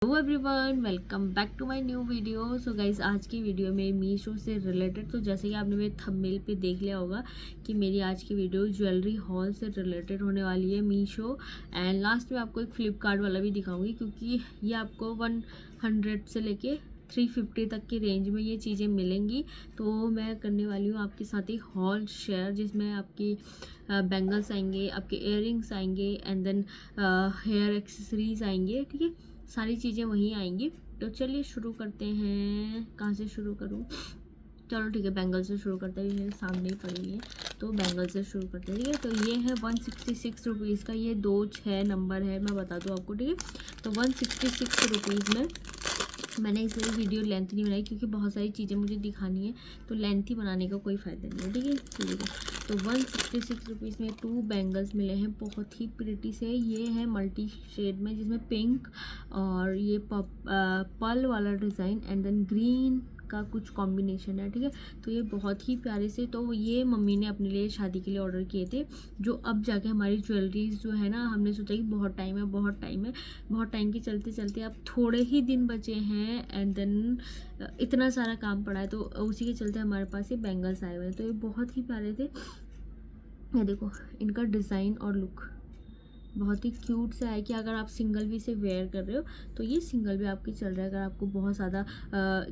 Hello everyone, welcome back to my new video. So guys, आज की video में मीशो से रिलेटेड, तो जैसे कि आपने मेरे थंबनेल पे देख लिया होगा कि मेरी आज की वीडियो ज्वेलरी हॉल से रिलेटेड होने वाली है, मीशो। एंड लास्ट में आपको एक फ्लिपकार्ट वाला भी दिखाऊंगी, क्योंकि ये आपको 100 से लेके 350 तक की रेंज में ये चीज़ें मिलेंगी। तो मैं करने वाली हूँ आपके साथ ही हॉल शेयर, जिसमें आपकी बैंगल्स आएंगे, आपके इयररिंग्स आएंगे, एंड देन हेयर एक्सेसरीज आएंगे। ठीक है, सारी चीज़ें वहीं आएंगी। तो चलिए शुरू करते हैं। कहाँ से शुरू करूँ? चलो ठीक है, बैंगल से शुरू करते हैं, मेरे सामने ही पड़ी हुई है, तो बैंगल से शुरू करते हैं। ठीक है, तो ये है 166 रुपीज़ का, ये 26 नंबर है, मैं बता दूँ आपको। ठीक है, तो 166 रुपीज़ में मैंने इसलिए वीडियो लेंथ नहीं बनाई, क्योंकि बहुत सारी चीज़ें मुझे दिखानी है, तो लेंथ ही बनाने का कोई फ़ायदा नहीं है। ठीक है, चलिए, तो 166 रुपीज़ में 2 बैंगल्स मिले हैं, बहुत ही प्रिटी से। ये है मल्टी शेड में, जिसमें पिंक और ये पर्ल वाला डिज़ाइन एंड देन ग्रीन का कुछ कॉम्बिनेशन है। ठीक है, तो ये बहुत ही प्यारे से, तो ये मम्मी ने अपने लिए शादी के लिए ऑर्डर किए थे, जो अब जाके हमारी ज्वेलरीज जो है ना, हमने सोचा कि बहुत टाइम है, बहुत टाइम के चलते चलते अब थोड़े ही दिन बचे हैं, एंड देन इतना सारा काम पड़ा है, तो उसी के चलते हमारे पास ये बैंगल्स आए हुए हैं। तो ये बहुत ही प्यारे थे। ये देखो, इनका डिज़ाइन और लुक बहुत ही क्यूट सा है, कि अगर आप सिंगल भी से वेयर कर रहे हो तो ये सिंगल भी आपकी चल रहा है। अगर आपको बहुत ज़्यादा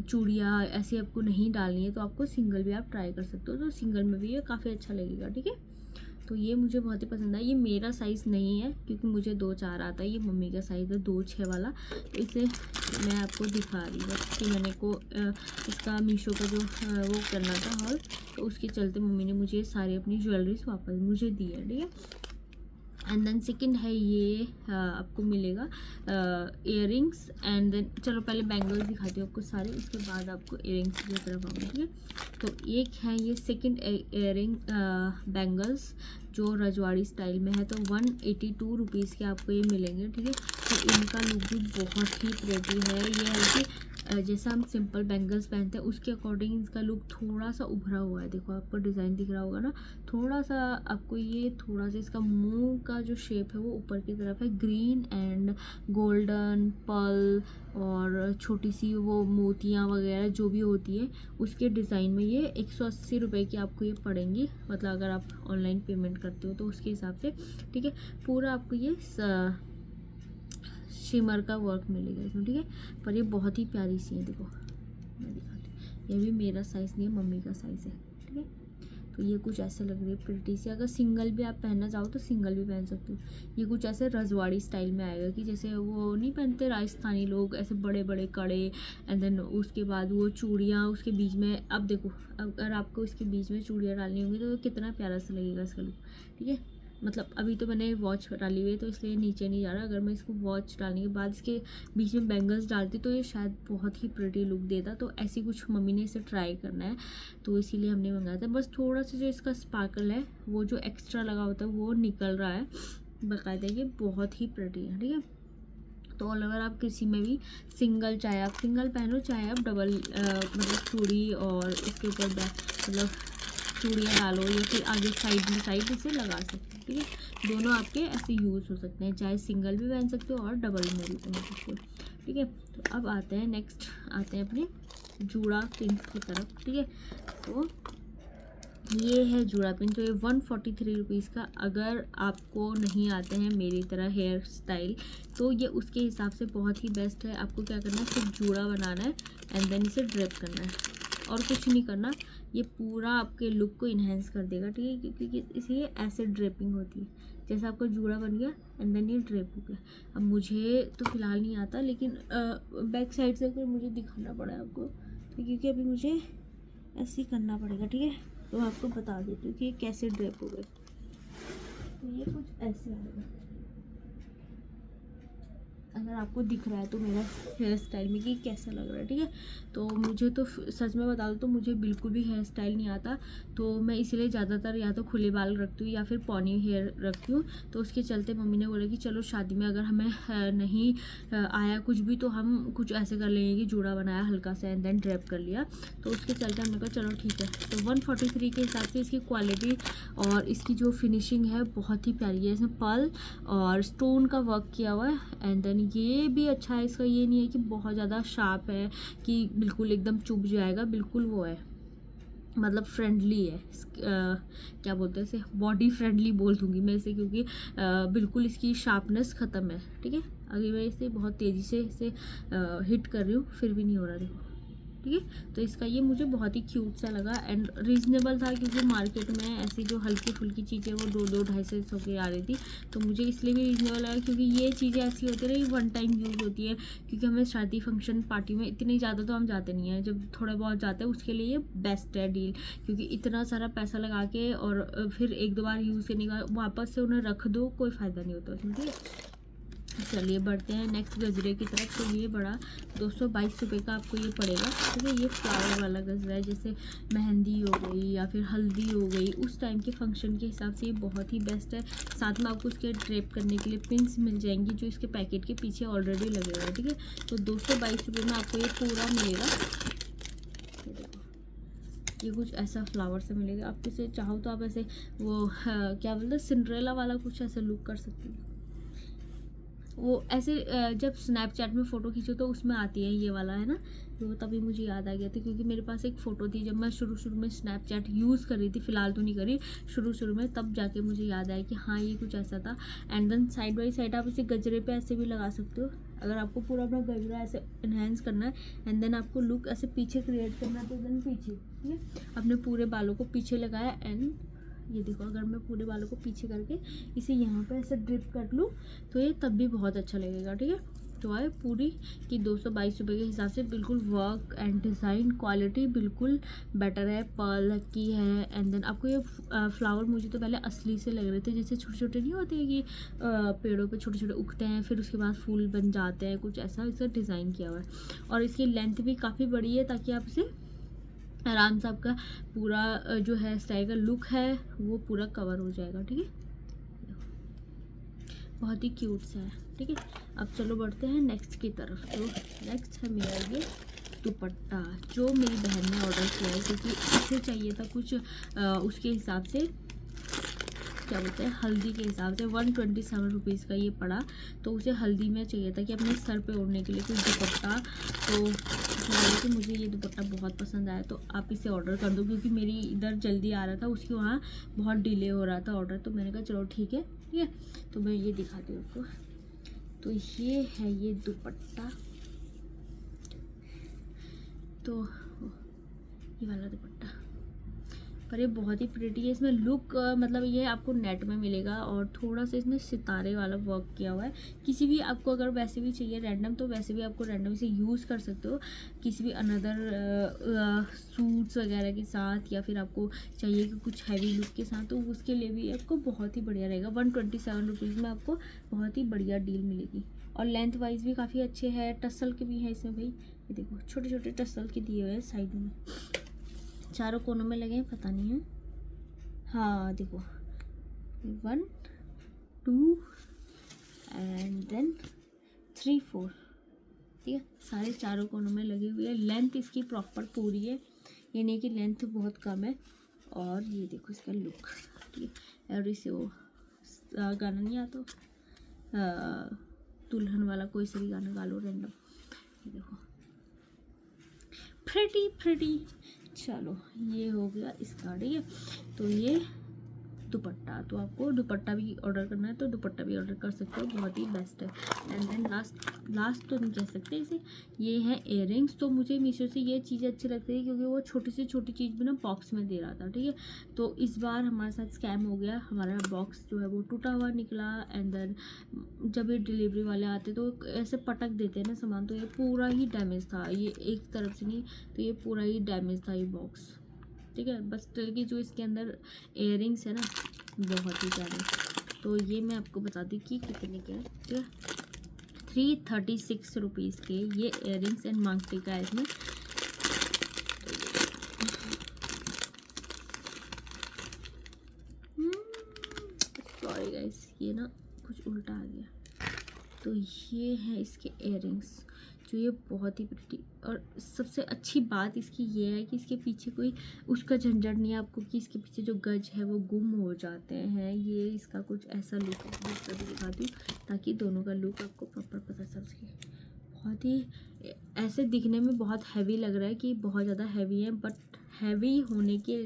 चूड़ियाँ ऐसी आपको नहीं डालनी है, तो आपको सिंगल भी आप ट्राई कर सकते हो, तो सिंगल में भी ये काफ़ी अच्छा लगेगा। ठीक है, तो ये मुझे बहुत ही पसंद आया। ये मेरा साइज़ नहीं है, क्योंकि मुझे 2-4 आता है, ये मम्मी का साइज़ है 2-6 वाला, तो इसलिए मैं आपको दिखा रही हूँ कि मैंने को इसका मीशो का जो वो करना था हॉल, तो उसके चलते मम्मी ने मुझे सारी अपनी ज्वेलरीज वापस मुझे दी है। ठीक है, एंड देन सेकेंड है ये आपको मिलेगा इयररिंग्स, एंड देन चलो पहले बैंगल्स दिखाती हूँ आपको सारे, उसके बाद आपको इयररिंग्स की तरफ आऊँगी। ठीक है, तो एक है ये सेकेंड इयररिंग बैंगल्स, जो रजवाड़ी स्टाइल में है, तो 182 रुपीज़ के आपको ये मिलेंगे। ठीक है, तो इनका लुक भी बहुत ही प्रेटी है। ये है कि जैसा हम सिंपल बैंगल्स पहनते हैं, उसके अकॉर्डिंग इसका लुक थोड़ा सा उभरा हुआ है। देखो, आपको डिज़ाइन दिख रहा होगा ना, थोड़ा सा आपको ये थोड़ा सा इसका मुंह का जो शेप है वो ऊपर की तरफ है। ग्रीन एंड गोल्डन पर्ल और छोटी सी वो मोतियाँ वगैरह जो भी होती है, उसके डिज़ाइन में ये 180 रुपये की आपको ये पड़ेंगी, मतलब अगर आप ऑनलाइन पेमेंट करते हो तो उसके हिसाब से। ठीक है, पूरा आपको ये शिमर का वर्क मिलेगा इसमें। ठीक है, पर ये बहुत ही प्यारी सी है। देखो, मैं दिखाती हूँ, ये भी मेरा साइज़ नहीं है, मम्मी का साइज़ है। ठीक है, तो ये कुछ ऐसे लग रही है प्रिटी सी। अगर सिंगल भी आप पहनना चाहो तो सिंगल भी पहन सकते हो। ये कुछ ऐसे रजवाड़ी स्टाइल में आएगा, कि जैसे वो नहीं पहनते राजस्थानी लोग, ऐसे बड़े बड़े कड़े, एंड देन उसके बाद वो चूड़ियाँ उसके बीच में। अब देखो, अगर आपको इसके बीच में चूड़ियाँ डालनी होंगी तो कितना प्यारा सा लगेगा इसका लुक। ठीक है, मतलब अभी तो मैंने वॉच डाली हुई है, तो इसलिए नीचे नहीं जा रहा। अगर मैं इसको वॉच डालने के बाद इसके बीच में बैंगल्स डालती तो ये शायद बहुत ही प्रिटी लुक देता। तो ऐसी कुछ मम्मी ने इसे ट्राई करना है, तो इसीलिए हमने मंगाया था। बस थोड़ा सा जो इसका स्पार्कल है, वो जो एक्स्ट्रा लगा होता है वो निकल रहा है बाकायदा। ये बहुत ही प्रिटी है। ठीक है, तो अगर आप किसी में भी सिंगल, चाहे आप सिंगल पहनो, चाहे आप डबल मतलब चूड़ी और इसके ऊपर मतलब चूड़ियाँ डालो, या फिर आगे साइड इसे लगा सकते हैं। ठीक है, दोनों आपके ऐसे यूज़ हो सकते हैं, चाहे सिंगल भी पहन सकते हो और डबल में भी पहन सकते हो। ठीक है, तो अब आते हैं नेक्स्ट, आते हैं अपने जूड़ा पिंक की तरफ। ठीक है, तो ये है जूड़ा पिन, तो ये 143 रुपीज़ का। अगर आपको नहीं आते हैं मेरी तरह हेयर स्टाइल, तो ये उसके हिसाब से बहुत ही बेस्ट है। आपको क्या करना है, सिर्फ जूड़ा बनाना है एंड देन इसे ड्रेप करना है, और कुछ नहीं करना। ये पूरा आपके लुक को इन्हेंस कर देगा। ठीक है, क्योंकि इसलिए ऐसे ड्रेपिंग होती है, जैसे आपका जूड़ा बन गया एंड देन ये ड्रेप हो गया। अब मुझे तो फ़िलहाल नहीं आता, लेकिन बैक साइड से अगर मुझे दिखाना पड़ा है आपको, तो क्योंकि अभी मुझे ऐसे ही करना पड़ेगा। ठीक है, तो मैं आपको बता देती हूँ कि ये कैसे ड्रेप हो गए। तो ये कुछ ऐसे आएगा, अगर आपको दिख रहा है तो मेरा हेयर स्टाइल में कि कैसा लग रहा है। ठीक है, तो मुझे तो सच में बता दूँ तो मुझे बिल्कुल भी हेयर स्टाइल नहीं आता, तो मैं इसलिए ज़्यादातर या तो खुले बाल रखती हूँ या फिर पॉनी हेयर रखती हूँ। तो उसके चलते मम्मी ने बोला कि चलो शादी में अगर हमें नहीं आया कुछ भी, तो हम कुछ ऐसे कर लेंगे कि जूड़ा बनाया हल्का सा एंड देन ड्रेप कर लिया। तो उसके चलते हमने कहा चलो ठीक है। तो 143 के हिसाब से इसकी क्वालिटी और इसकी जो फिनिशिंग है बहुत ही प्यारी है। इसमें पर्ल और स्टोन का वर्क किया हुआ है, एंड देन ये भी अच्छा है इसका, ये नहीं है कि बहुत ज़्यादा शार्प है कि बिल्कुल एकदम चुभ जाएगा, बिल्कुल वो है मतलब फ्रेंडली है। क्या बोलते हैं इसे, बॉडी फ्रेंडली बोल दूँगी मैं इसे, क्योंकि बिल्कुल इसकी शार्पनेस ख़त्म है। ठीक है, अगर मैं इसे बहुत तेज़ी से इसे हिट कर रही हूँ फिर भी नहीं हो रहा, देखो। ठीक है, तो इसका ये मुझे बहुत ही क्यूट सा लगा एंड रीज़नेबल था, क्योंकि मार्केट में ऐसी जो हल्की फुल्की चीज़ें वो 2-2 250 की आ रही थी, तो मुझे इसलिए भी रीज़नेबल लगा क्योंकि ये चीज़ें ऐसी होती है ना, वन टाइम यूज़ होती है। क्योंकि हमें शादी फंक्शन पार्टी में इतनी ज़्यादा तो हम जाते नहीं हैं, जब थोड़ा बहुत जाते हैं उसके लिए ये बेस्ट है डील, क्योंकि इतना सारा पैसा लगा के और फिर 1-2 बार यूज़ करने के बाद वापस से उन्हें रख दो, कोई फ़ायदा नहीं होता उसमें। ठीक है, चलिए बढ़ते हैं नेक्स्ट गजरे की तरफ। तो ये बड़ा 222 रुपये का आपको ये पड़ेगा। ठीक है, ये फ्लावर वाला गजरा है, जैसे मेहंदी हो गई या फिर हल्दी हो गई, उस टाइम के फंक्शन के हिसाब से ये बहुत ही बेस्ट है। साथ में आपको इसके ड्रेप करने के लिए पिन्स मिल जाएंगी जो इसके पैकेट के पीछे ऑलरेडी लगे हुए हैं। ठीक है, तो 222 रुपये में आपको ये पूरा मिलेगा। ये कुछ ऐसा फ्लावर से मिलेगा, आप इसे चाहो तो आप ऐसे वो क्या बोलते हैं सिंड्रेला वाला कुछ ऐसे लुक कर सकते हैं। वो ऐसे जब स्नैपचैट में फ़ोटो खींचो तो उसमें आती है ये वाला, है ना, तो तभी मुझे याद आ गया था, क्योंकि मेरे पास एक फ़ोटो थी जब मैं शुरू में स्नैपचैट यूज़ कर रही थी, फ़िलहाल तो नहीं करी, शुरू में, तब जाके मुझे याद आया कि हाँ ये कुछ ऐसा था। And then side by side आप इसे गजरे पे ऐसे भी लगा सकते हो, अगर आपको पूरा अपना गजरा ऐसे इन्हेंस करना है एंड देन आपको लुक ऐसे पीछे क्रिएट करना है, तो देन पीछे। ठीक है, अपने पूरे बालों को पीछे लगाया एंड ये देखो, अगर मैं पूरे बालों को पीछे करके इसे यहाँ पे ऐसे ड्रिप कर लूँ तो ये तब भी बहुत अच्छा लगेगा। ठीक है, तो आए पूरी कि 222 रुपये के हिसाब से बिल्कुल वर्क एंड डिज़ाइन क्वालिटी बिल्कुल बेटर है, पर्ल की है। एंड देन आपको ये फ्लावर मुझे तो पहले असली से लग रहे थे, जैसे छोटे छोटे नहीं होते कि पेड़ों पे छोटे छोटे उगते हैं फिर उसके बाद फूल बन जाते हैं, कुछ ऐसा इसका डिज़ाइन किया हुआ है। और इसकी लेंथ भी काफ़ी बड़ी है, ताकि आप इसे आराम से आपका पूरा जो हेयर स्टाइल का लुक है वो पूरा कवर हो जाएगा। ठीक है, बहुत ही क्यूट सा है। ठीक है, अब चलो बढ़ते हैं नेक्स्ट की तरफ। तो नेक्स्ट है मेरा ये दुपट्टा, जो मेरी बहन ने ऑर्डर किया है, क्योंकि इसे चाहिए था कुछ उसके हिसाब से, क्या बोलते हैं हल्दी के हिसाब से 127 रुपीज़ का ये पड़ा, तो उसे हल्दी में चाहिए था कि अपने सर पे ओढ़ने के लिए कुछ दुपट्टा। तो कि मुझे ये दुपट्टा बहुत पसंद आया, तो आप इसे ऑर्डर कर दो, क्योंकि मेरी इधर जल्दी आ रहा था, उसके वहाँ बहुत डिले हो रहा था ऑर्डर, तो मैंने कहा चलो ठीक है। ठीक है, तो मैं ये दिखाती हूँ आपको। तो ये है ये दुपट्टा, तो ये वाला दुपट्टा, पर ये बहुत ही प्रिटी है। इसमें लुक मतलब ये आपको नेट में मिलेगा और थोड़ा सा इसमें सितारे वाला वर्क किया हुआ है। किसी भी आपको अगर वैसे भी चाहिए रैंडम, तो वैसे भी आपको रैंडम इसे यूज़ कर सकते हो किसी भी अनदर सूट्स वगैरह के साथ, या फिर आपको चाहिए कि कुछ हैवी लुक के साथ, तो उसके लिए भी आपको बहुत ही बढ़िया रहेगा। 127 रुपीज़ में आपको बहुत ही बढ़िया डील मिलेगी। और लेंथ वाइज भी काफ़ी अच्छे हैं, टसल के भी हैं इसमें भाई, ये देखो छोटे छोटे टसल के दिए हुए हैं साइड में, चारों कोनों में लगे हैं, पता नहीं है, हाँ देखो 1 2 एंड देन 3 4। ठीक है, सारे चारों कोनों में लगे हुए हैं। लेंथ इसकी प्रॉपर पूरी है, ये नहीं कि लेंथ बहुत कम है। और ये देखो इसका लुक। ठीक है, और इसे वो गाना नहीं आता दुल्हन वाला, कोई सा भी गाना गा लो रैंडम, ये देखो प्रिटी। चलो ये हो गया इसका। ठीक है, तो ये दुपट्टा, तो आपको दुपट्टा भी ऑर्डर करना है तो दुपट्टा भी ऑर्डर कर सकते हो, बहुत ही बेस्ट है। एंड देन लास्ट तो नहीं कह सकते इसे, ये है इयररिंग्स। तो मुझे मीशो से ये चीज़ अच्छी लगती है क्योंकि वो छोटी से छोटी चीज़ भी ना बॉक्स में दे रहा था। ठीक है, तो इस बार हमारे साथ स्कैम हो गया, हमारा बॉक्स जो है वो टूटा हुआ निकला। एंड देन जब ये डिलीवरी वाले आते तो ऐसे पटक देते हैं ना सामान, तो ये पूरा ही डैमेज था, ये एक तरफ से नहीं, तो ये पूरा ही डैमेज था ये बॉक्स। ठीक है, बस स्टिल की जो इसके अंदर इयररिंग्स है ना बहुत ही प्यारे, तो ये मैं आपको बता दी कि कितने के हैं। ठीक है, 336 रुपीज़ के ये इयररिंग्स एंड मांग टीका है इसमें। सॉरी गाइस, ये ना कुछ उल्टा आ गया। तो ये है इसके इयररिंग्स, जो ये बहुत ही प्रिटी, और सबसे अच्छी बात इसकी ये है कि इसके पीछे कोई उसका झंझट नहीं है आपको कि इसके पीछे जो गज है वो गुम हो जाते हैं। ये इसका कुछ ऐसा लुक भी दिखाती हूँ ताकि दोनों का लुक आपको प्रॉपर पता चल सके। बहुत ही ऐसे दिखने में बहुत हैवी लग रहा है कि बहुत ज़्यादा हैवी है, बट हैवी होने के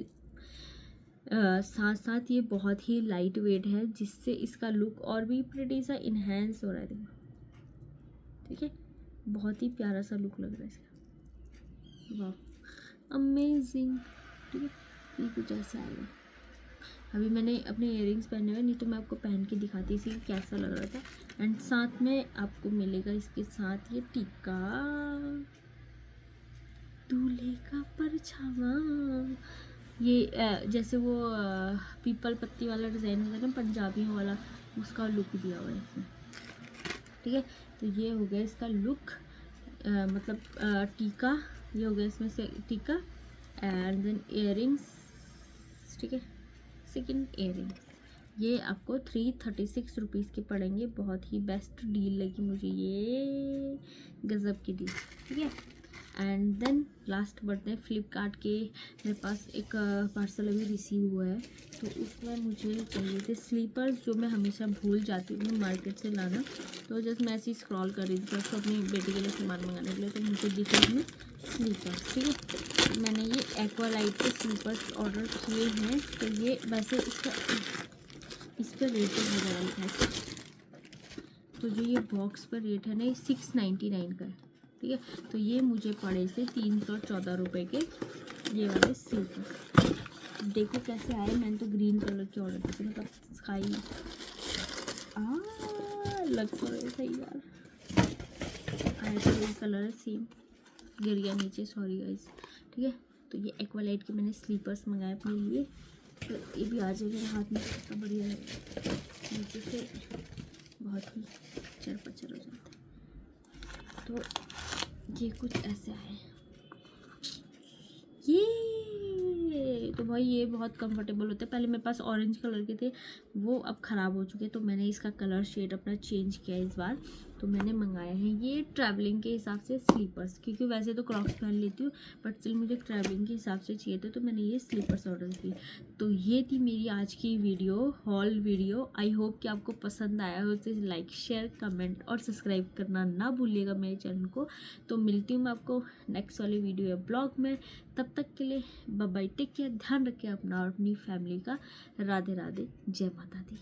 साथ साथ ये बहुत ही लाइट वेट है, जिससे इसका लुक और भी प्रिटी सा इन्हेंस हो रहा है। देखो, ठीक है, बहुत ही प्यारा सा लुक लग रहा है इसका। वाह, अमेजिंग। ठीक है, ये कुछ ऐसा आएगा। अभी मैंने अपने इयररिंग्स पहने हुए, नहीं तो मैं आपको पहन के दिखाती थी कैसा लग रहा था। एंड साथ में आपको मिलेगा इसके साथ ये टीका, दूल्हे का परछावा। ये जैसे वो पीपल पत्ती वाला डिज़ाइन होता है ना पंजाबियों वाला, उसका लुक दिया हुआ है इसमें। ठीक है, तो ये हो गया इसका लुक, मतलब टीका, ये हो गया इसमें से टीका एंड देन इयररिंग्स। ठीक है, सेकंड इयररिंग्स ये आपको 336 रुपीज़ के पड़ेंगे। बहुत ही बेस्ट डील लगी मुझे ये, गज़ब की डील। ठीक है, एंड देन लास्ट बढ़ते हैं फ्लिपकार्ट के। मेरे पास एक पार्सल अभी रिसीव हुआ है, तो उसमें मुझे चाहिए थे स्लीपर्स, जो मैं हमेशा भूल जाती हूँ मार्केट से लाना। तो जस्ट मैं ऐसे स्क्रॉल कर रही थी तो अपनी बेटी के लिए सामान मंगाने के लिए, तो मुझे दिखे इसमें स्लीपर्स। ठीक है, तो मैंने ये एक्वालाइट के स्लीपर्स ऑर्डर किए हैं। तो ये वैसे इसका इस पर रेटेड वगैरह है, तो जो ये बॉक्स पर रेट है ना ये 699 का है। ठीक है, तो ये मुझे पड़े से 314 रुपये के ये वाले स्लीपर। देखो कैसे आए, मैंने तो ग्रीन कलर के ऑर्डर किए थे, मतलब स्काई लग तो रहे थे यार, आए तो ये कलर है सेम, गिर गया नीचे, सॉरी गाइस। ठीक है, तो ये एक्वालाइट के मैंने स्लीपर्स मंगाए अपने लिए, तो ये भी आ जाएगा हाथ में, कितना बढ़िया है, नीचे से बहुत ही चरपचर हो जाता है। तो ये कुछ ऐसे आए, ये तो भाई ये बहुत कंफर्टेबल होते हैं। पहले मेरे पास ऑरेंज कलर के थे, वो अब ख़राब हो चुके, तो मैंने इसका कलर शेड अपना चेंज किया इस बार। तो मैंने मंगाए हैं ये ट्रैवलिंग के हिसाब से स्लीपर्स, क्योंकि वैसे तो क्रॉक्स पहन लेती हूँ, बट स्टिल मुझे ट्रैवलिंग के हिसाब से चाहिए थे, तो मैंने ये स्लीपर्स ऑर्डर किए। तो ये थी मेरी आज की video, hall video. I hope कि आपको पसंद आया हो, तो लाइक शेयर कमेंट और सब्सक्राइब करना ना भूलिएगा मेरे चैनल को। तो मिलती हूँ मैं आपको नेक्स्ट वाली वीडियो या ब्लॉग में। तब तक के लिए बाय बाय, टेक केयर, ध्यान रखिए अपना और अपनी फैमिली का। राधे राधे, जय माता दी।